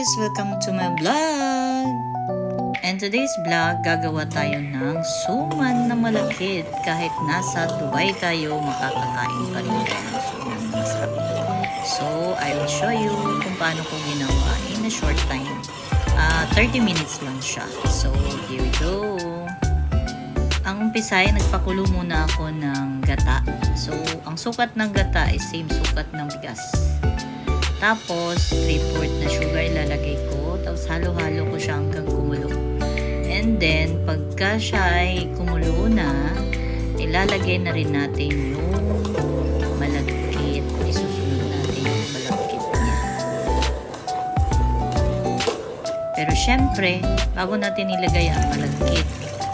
guys! Welcome to my vlog! And today's vlog, gagawa tayo ng suman na malakit. Kahit nasa Dubai tayo, makakakain pa rin tayo ng suman na masarap. So, I will show you kung paano ko ginawa in a short time. 30 minutes lang siya. So, here we go! Ang umpisa ay nagpakulo muna ako ng gata. So, ang sukat ng gata is same sukat ng bigas. Tapos, 3/4 na sugar ilalagay ko. Tapos, halo-halo ko siya hanggang kumulo. And then, pagka siya ay kumulo na, ilalagay na rin natin yung malagkit. Isusunod natin yung malagkit niya. Pero, syempre, bago natin ilagay ang malagkit,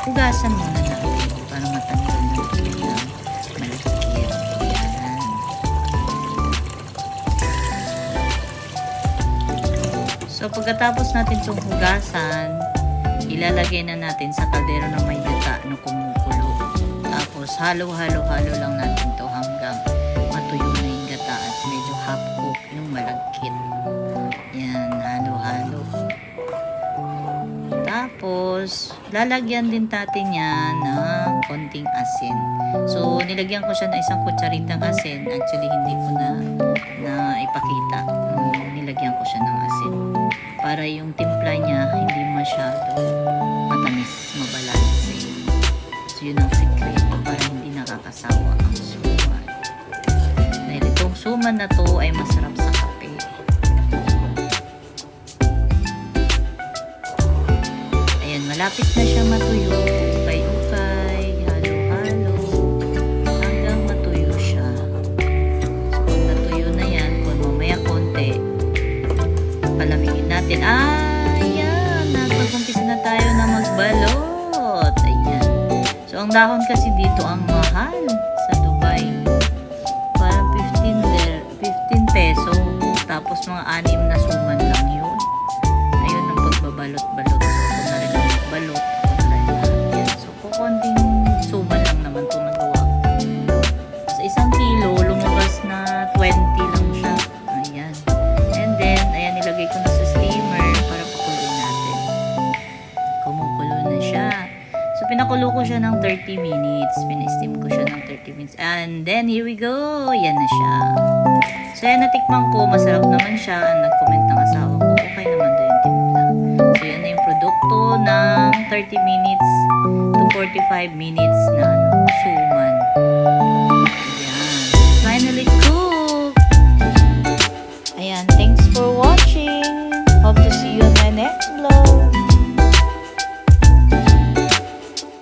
hugasan muna natin para matanggal natin yung malagkit. Ayan. So, pagkatapos natin itong hugasan, ilalagay na natin sa kaldero na may gata na kumukulo. Tapos, halo-halo lang natin to hanggang matuyo na yung gata at medyo half cook yung malagkit. Yan, halo-halo. Tapos, lalagyan din natin yan ng konting asin. So, nilagyan ko siya ng isang kutsaritang asin. Actually, hindi ko na ipakita. Nilagyan ko siya ng asin. Para yung timpla niya hindi masyado matamis, mabalanse. So, yun ang sikreto para hindi nakakasawa ang suman. Dahil itong suman na to ay masarap sa kape. Ayan, malapit na siya matuyo. Ukay-ukay, halo-halo, hanggang matuyo siya. So, pag natuyo na yan, kung mamaya konti, palamigin natin. Ayan, nagpag-umpisa na tayo na magbalot. Ayan. So, ang dahon kasi dito ang mahal sa Dubai. Parang 15 peso. Tapos mga 6 na suman lang yun. Ayun ang pagbabalot-balot. So, kung na rin ang magbalot, kung na rin lahat yan. So, kukunting suman lang naman itong nagawa. Sa 1 kilo, lumabas na 20 lang siya. Ayan. And then, ayan, nilagay ko na sa steamer para pakuloy natin. Kumukulo na siya. So, pinakulo ko siya ng 30 minutes. Pina-steam ko siya ng 30 minutes. And then, here we go. Yan na siya. So, yan, natikman ko. Masarap naman siya. Nag-comment ng asawa ko. Okay naman daw yung timpla. So, yan na yung produkto ng 30 minutes to 45 minutes na suman. Ayan. Finally cooked. Ayan. Thanks for watching. Hope to see you on my next